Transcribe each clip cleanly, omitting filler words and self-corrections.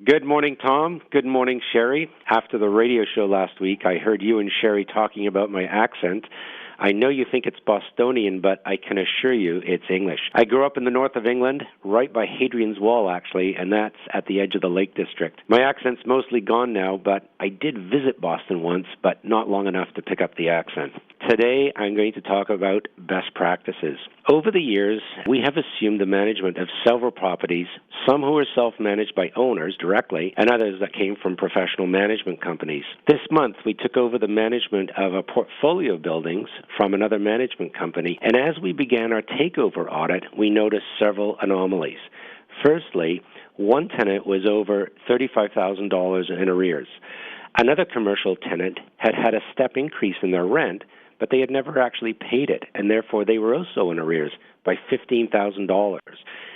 Good morning, Tom. Good morning, Sherry. After the radio show last week, I heard you and Sherry talking about my accent. I know you think it's Bostonian, but I can assure you it's English. I grew up in the north of England, right by Hadrian's Wall, actually, and that's at the edge of the Lake District. My accent's mostly gone now, but I did visit Boston once, but not long enough to pick up the accent. Today, I'm going to talk about best practices. Over the years, we have assumed the management of several properties, some who are self-managed by owners directly, and others that came from professional management companies. This month, we took over the management of a portfolio of buildings from another management company, and as we began our takeover audit, we noticed several anomalies. Firstly, one tenant was over $35,000 in arrears. Another commercial tenant had had a step increase in their rent, but they had never actually paid it, and therefore they were also in arrears by $15,000.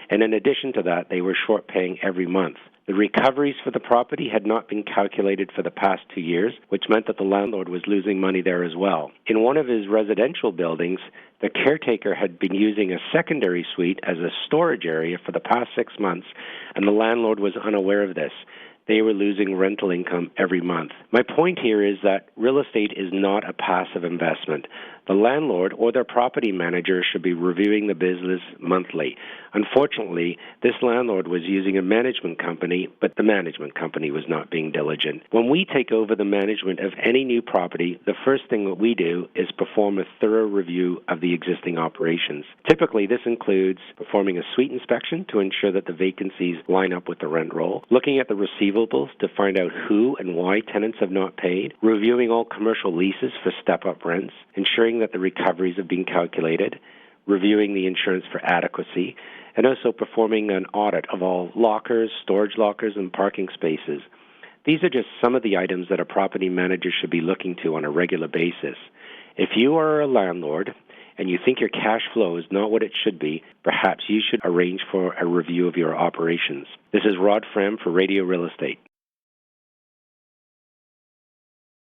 And in addition to that, they were short paying every month. The recoveries for the property had not been calculated for the past 2 years, which meant that the landlord was losing money there as well. In one of his residential buildings, the caretaker had been using a secondary suite as a storage area for the past 6 months, and the landlord was unaware of this. They were losing rental income every month. My point here is that real estate is not a passive investment. The landlord or their property manager should be reviewing the business monthly. Unfortunately, this landlord was using a management company, but the management company was not being diligent. When we take over the management of any new property, the first thing that we do is perform a thorough review of the existing operations. Typically, this includes performing a suite inspection to ensure that the vacancies line up with the rent roll, looking at the receivables to find out who and why tenants have not paid, reviewing all commercial leases for step-up rents, ensuring that the recoveries have been calculated, reviewing the insurance for adequacy, and also performing an audit of all lockers, storage lockers, and parking spaces. These are just some of the items that a property manager should be looking to on a regular basis. If you are a landlord and you think your cash flow is not what it should be, perhaps you should arrange for a review of your operations. This is Rod Frem for Radio Real Estate.